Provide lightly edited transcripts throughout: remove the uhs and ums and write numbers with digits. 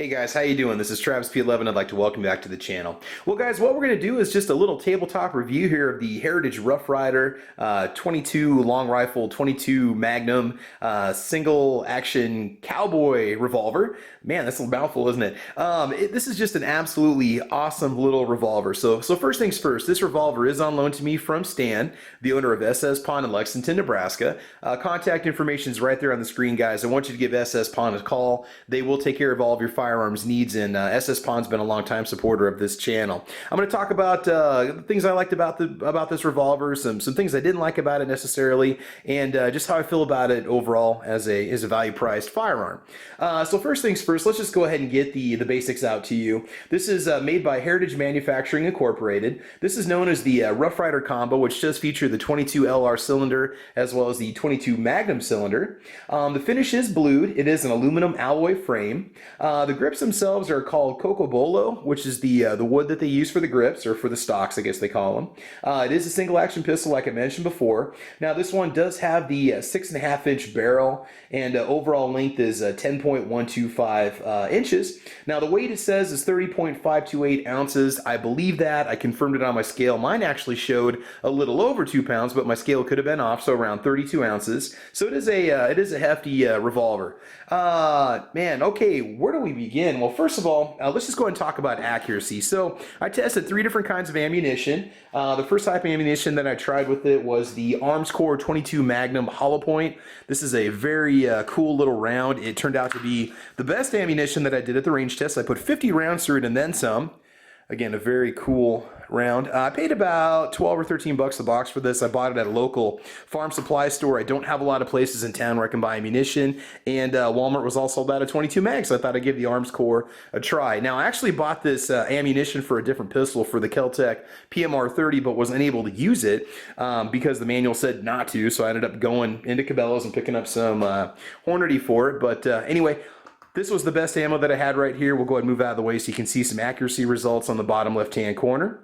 Hey guys, how you doing? This is Travis P11. I'd like to welcome you back to the channel. Well guys, what we're going to do is just a little tabletop review here of the Heritage Rough Rider 22 long rifle, 22 Magnum single action cowboy revolver. Man, that's a mouthful, isn't it? This is just an absolutely awesome little revolver. So first things first, this revolver is on loan to me from Stan, the owner of SS Pawn in Lexington, Nebraska. Contact information is right there on the screen, guys. I want you to give SS Pawn a call. They will take care of all of your firearms needs, and SS Pawn's been a long-time supporter of this channel. I'm going to talk about the things I liked about this revolver, some things I didn't like about it necessarily, and just how I feel about it overall as a value-priced firearm. So first things first, let's just go ahead and get the basics out to you. This is made by Heritage Manufacturing Incorporated. This is known as the Rough Rider Combo, which does feature the 22 LR cylinder as well as the 22 Magnum cylinder. The finish is blued. It is an aluminum alloy frame. The grips themselves are called Cocobolo, which is the wood that they use for the grips, or for the stocks, I guess they call them. It is a single action pistol, like I mentioned before. Now this one does have the 6.5-inch barrel, and overall length is 10.125 inches. Now the weight, it says, is 30.528 ounces. I believe that. I confirmed it on my scale. Mine actually showed a little over 2 pounds, but my scale could have been off, so around 32 ounces. So it is a hefty revolver. Man, okay, where do we begin? Well, first of all, let's just go ahead and talk about accuracy. So I tested 3 different kinds of ammunition. The first type of ammunition that I tried with it was the Armscore 22 Magnum Hollow Point. This is a very cool little round. It turned out to be the best ammunition that I did at the range test. I put 50 rounds through it and then some. Again, a very cool round. I paid about 12 or 13 bucks a box for this. I bought it at a local farm supply store. I don't have a lot of places in town where I can buy ammunition, and Walmart was all sold out of 22 mags, so I thought I'd give the Armscore a try. Now, I actually bought this ammunition for a different pistol, for the Kel-Tec PMR 30, but wasn't able to use it because the manual said not to, so I ended up going into Cabela's and picking up some Hornady for it. But anyway, this was the best ammo that I had right here. We'll go ahead and move out of the way so you can see some accuracy results on the bottom left-hand corner.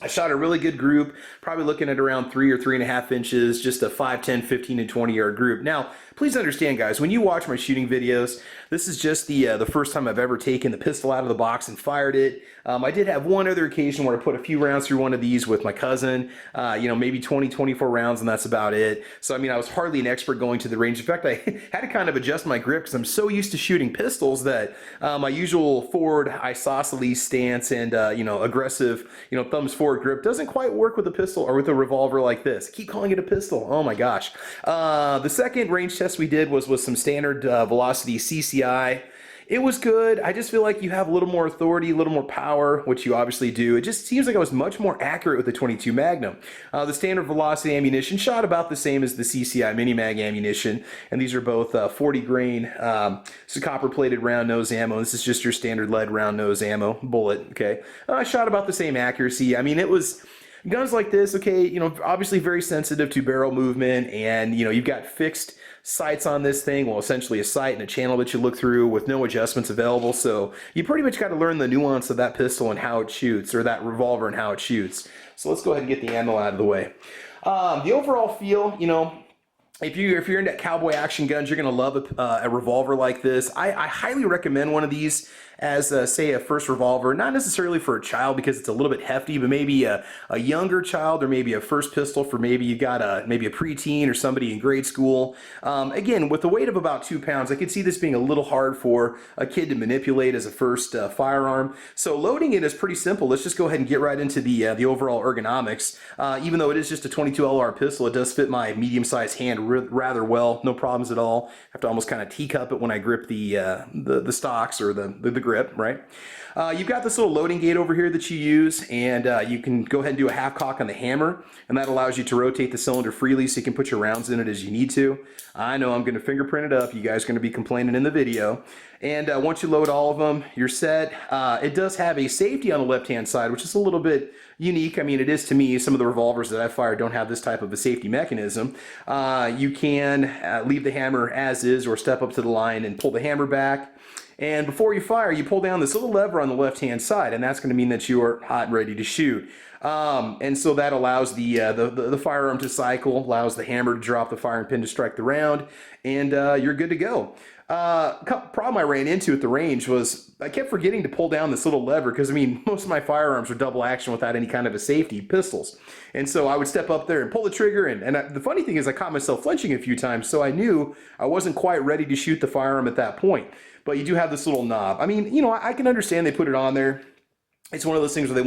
I shot a really good group, probably looking at around 3 or 3.5 inches, just a 5, 10, 15, and 20-yard group. Now, please understand, guys, when you watch my shooting videos, this is just the first time I've ever taken the pistol out of the box and fired it. I did have one other occasion where I put a few rounds through one of these with my cousin, maybe 20, 24 rounds, and that's about it. So, I mean, I was hardly an expert going to the range. In fact, I had to kind of adjust my grip because I'm so used to shooting pistols that my usual forward isosceles stance and, aggressive, thumbs forward grip doesn't quite work with a pistol or with a revolver like this. I keep calling it a pistol. Oh my gosh. The second range test we did was with some standard velocity CCI. It was good. I just feel like you have a little more authority, a little more power, which you obviously do. It just seems like I was much more accurate with the 22 Magnum. The standard velocity ammunition shot about the same as the CCI Mini Mag ammunition, and these are both 40 grain, copper-plated round nose ammo. This is just your standard lead round nose ammo bullet. Okay, I shot about the same accuracy. I mean, it was. Guns like this, okay, obviously very sensitive to barrel movement, and you've got fixed sights on this thing, well, essentially a sight and a channel that you look through with no adjustments available, so you pretty much got to learn the nuance of that pistol and how it shoots, or that revolver and how it shoots. So let's go ahead and get the ammo out of the way. The overall feel, if you're into cowboy action guns, you're going to love a revolver like this. I highly recommend one of these as, say, a first revolver, not necessarily for a child because it's a little bit hefty, but maybe a younger child, or maybe a first pistol for maybe you got maybe a preteen or somebody in grade school. Again, with a weight of about 2 pounds, I could see this being a little hard for a kid to manipulate as a first firearm. So loading it is pretty simple. Let's just go ahead and get right into the overall ergonomics. Even though it is just a 22 LR pistol, it does fit my medium-sized hand rather well, no problems at all. I have to almost kind of teacup it when I grip the stocks or the grip, right? You've got this little loading gate over here that you use, and you can go ahead and do a half cock on the hammer, and that allows you to rotate the cylinder freely so you can put your rounds in it as you need to. I know I'm going to fingerprint it up. You guys are going to be complaining in the video. And once you load all of them, you're set. It does have a safety on the left-hand side, which is a little bit unique. I mean, it is to me. Some of the revolvers that I've fired don't have this type of a safety mechanism. You can leave the hammer as is or step up to the line and pull the hammer back. And before you fire, you pull down this little lever on the left-hand side, and that's going to mean that you are hot and ready to shoot. And so that allows the firearm to cycle, allows the hammer to drop the firing pin to strike the round, and you're good to go. Problem I ran into at the range was I kept forgetting to pull down this little lever because, I mean, most of my firearms are double action without any kind of a safety, pistols. And so I would step up there and pull the trigger, the funny thing is I caught myself flinching a few times, so I knew I wasn't quite ready to shoot the firearm at that point. But you do have this little knob. I mean, you know, I can understand they put it on there. It's one of those things where they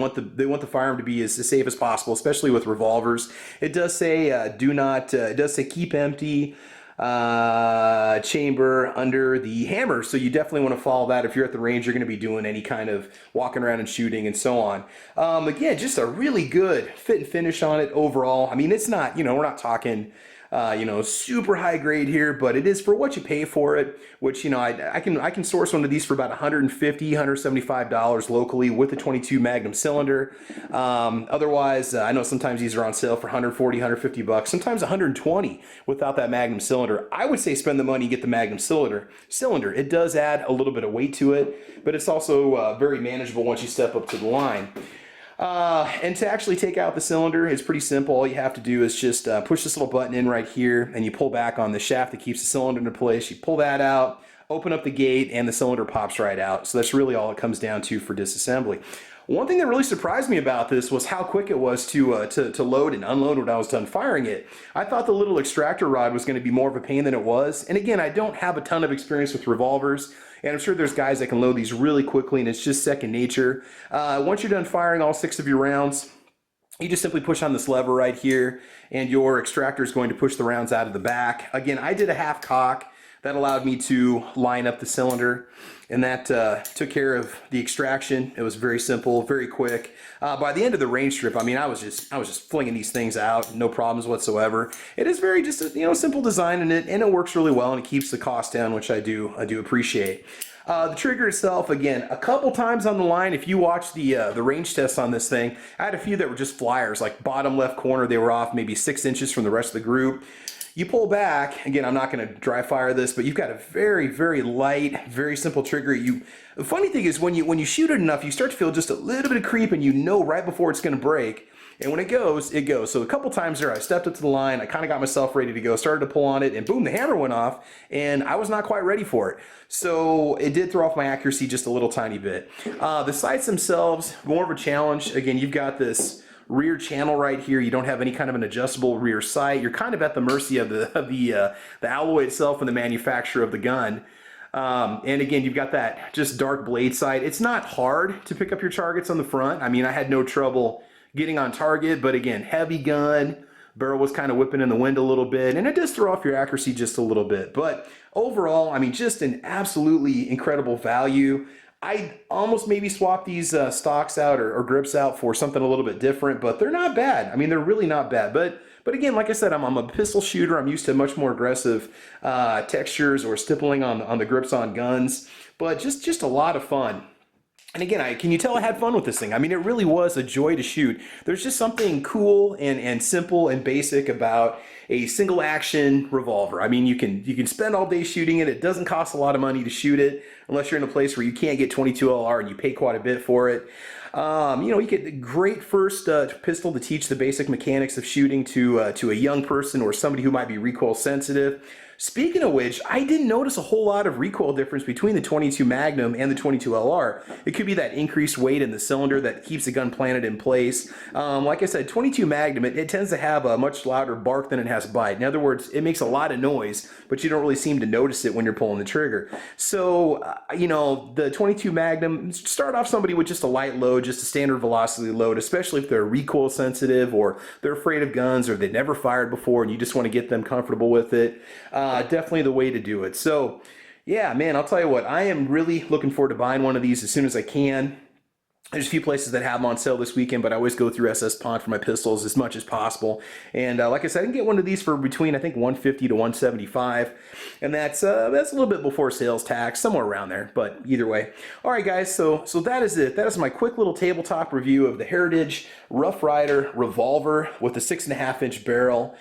want the firearm to be as safe as possible, especially with revolvers. It does say it does say keep empty chamber under the hammer, so you definitely want to follow that if you're at the range. You're going to be doing any kind of walking around and shooting and so on. Again, just a really good fit and finish on it overall. I mean, it's not, you know, we're not talking you know, super high grade here, but it is for what you pay for it, which, you know, I can source one of these for about $150, $175 locally with the 22 Magnum cylinder. Otherwise, I know sometimes these are on sale for $140, $150, sometimes $120 without that Magnum cylinder. I would say spend the money, get the Magnum cylinder. It does add a little bit of weight to it, but it's also very manageable once you step up to the line. And to actually take out the cylinder, it's pretty simple. All you have to do is just push this little button in right here, and you pull back on the shaft that keeps the cylinder into place. You pull that out, open up the gate, and the cylinder pops right out. So that's really all it comes down to for disassembly. One thing that really surprised me about this was how quick it was to load and unload when I was done firing it. I thought the little extractor rod was going to be more of a pain than it was. And again, I don't have a ton of experience with revolvers, and I'm sure there's guys that can load these really quickly, and it's just second nature. Once you're done firing all 6 of your rounds, you just simply push on this lever right here, and your extractor is going to push the rounds out of the back. Again, I did a half cock. That allowed me to line up the cylinder, and that took care of the extraction. It was very simple, very quick. By the end of the range trip, I mean, I was just flinging these things out, no problems whatsoever. It is very just a, you know, simple design in it, and it works really well, and it keeps the cost down, which I do appreciate. The trigger itself, again, a couple times on the line, if you watch the range tests on this thing, I had a few that were just flyers, like bottom left corner, they were off maybe 6 inches from the rest of the group. You pull back, again, I'm not going to dry fire this, but you've got a very, very light, very simple trigger. The funny thing is when you shoot it enough, you start to feel just a little bit of creep, and you know right before it's going to break. And when it goes, it goes. So a couple times there, I stepped up to the line, I kind of got myself ready to go, started to pull on it, and boom, the hammer went off, and I was not quite ready for it. So it did throw off my accuracy just a little tiny bit. The sights themselves, more of a challenge. Again, you've got this rear channel right here. You don't have any kind of an adjustable rear sight. You're kind of at the mercy of the alloy itself and the manufacturer of the gun. And again, you've got that just dark blade sight. It's not hard to pick up your targets on the front. I mean, I had no trouble getting on target, but again, heavy gun, barrel was kind of whipping in the wind a little bit, and it does throw off your accuracy just a little bit. But overall, I mean, just an absolutely incredible value. I almost maybe swap these stocks out or grips out for something a little bit different, but they're not bad. I mean, they're really not bad. But again, like I said, I'm a pistol shooter. I'm used to much more aggressive textures or stippling on the grips on guns, but just a lot of fun. And again, can you tell I had fun with this thing? I mean, it really was a joy to shoot. There's just something cool and simple and basic about a single action revolver. I mean, you can spend all day shooting it. It doesn't cost a lot of money to shoot it unless you're in a place where you can't get 22 LR and you pay quite a bit for it. You know, you get a great first pistol to teach the basic mechanics of shooting to a young person or somebody who might be recoil sensitive. Speaking of which, I didn't notice a whole lot of recoil difference between the 22 Magnum and the 22 LR. It could be that increased weight in the cylinder that keeps the gun planted in place. Like I said, 22 Magnum, it tends to have a much louder bark than it has bite. In other words, it makes a lot of noise, but you don't really seem to notice it when you're pulling the trigger. So, you know, the 22 Magnum, start off somebody with just a light load, just a standard velocity load, especially if they're recoil sensitive or they're afraid of guns or they've never fired before and you just want to get them comfortable with it. Definitely the way to do it. So yeah, man, I'll tell you what, I am really looking forward to buying one of these as soon as I can. There's a few places that have them on sale this weekend, but I always go through SS Pawn for my pistols as much as possible. And like I said, I can get one of these for between, I think, $150 to $175, and that's a little bit before sales tax, somewhere around there. But either way, all right, guys. So that is it. That is my quick little tabletop review of the Heritage Rough Rider Revolver with a 6.5-inch barrel.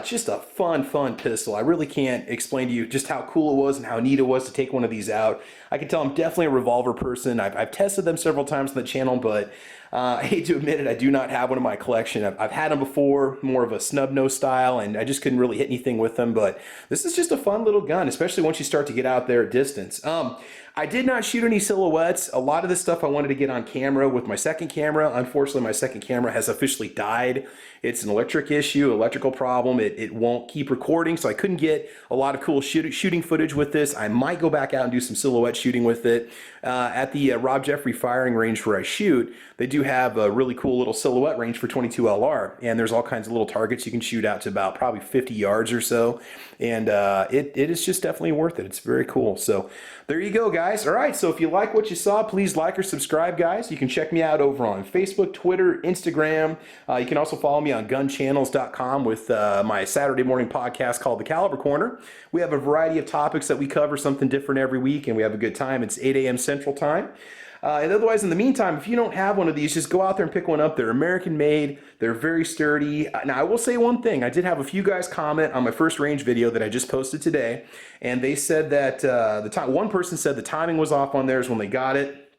Just a fun pistol. I really can't explain to you just how cool it was and how neat it was to take one of these out. I can tell I'm definitely a revolver person. I've tested them several times on the channel, but I hate to admit it, I do not have one in my collection. I've had them before, more of a snub nose style, and I just couldn't really hit anything with them, but this is just a fun little gun, especially once you start to get out there at distance. I did not shoot any silhouettes. A lot of this stuff I wanted to get on camera with my second camera. Unfortunately, my second camera has officially died. It's an electrical problem. It won't keep recording, so I couldn't get a lot of cool shooting footage with this. I might go back out and do some silhouette shooting with it. At the Rob Jeffrey firing range where I shoot, they do have a really cool little silhouette range for 22 LR, and there's all kinds of little targets you can shoot out to about probably 50 yards or so, and it is just definitely worth it. It's very cool. So there you go, guys. All right, so if you like what you saw, please like or subscribe, guys. You can check me out over on Facebook, Twitter, Instagram. You can also follow me on gunchannels.com with my Saturday morning podcast called The Caliber Corner. We have a variety of topics that we cover, something different every week, and we have a good time. It's 8 a.m. Central Time. And otherwise, in the meantime, if you don't have one of these, just go out there and pick one up. They're American made. They're very sturdy. Now, I will say one thing. I did have a few guys comment on my first range video that I just posted today, and they said that one person said the timing was off on theirs when they got it.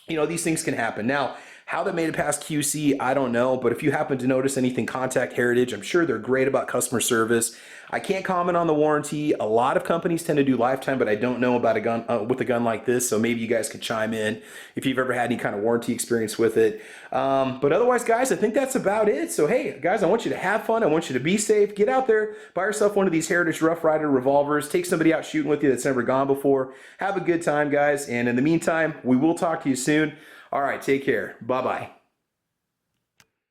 You know, these things can happen. Now, how that made it past QC, I don't know, but if you happen to notice anything, contact Heritage. I'm sure they're great about customer service. I can't comment on the warranty. A lot of companies tend to do lifetime, but I don't know about a gun with a gun like this, so maybe you guys could chime in if you've ever had any kind of warranty experience with it. But otherwise, guys, I think that's about it. So, hey, guys, I want you to have fun. I want you to be safe. Get out there, buy yourself one of these Heritage Rough Rider revolvers. Take somebody out shooting with you that's never gone before. Have a good time, guys, and in the meantime, we will talk to you soon. All right, take care. Bye-bye.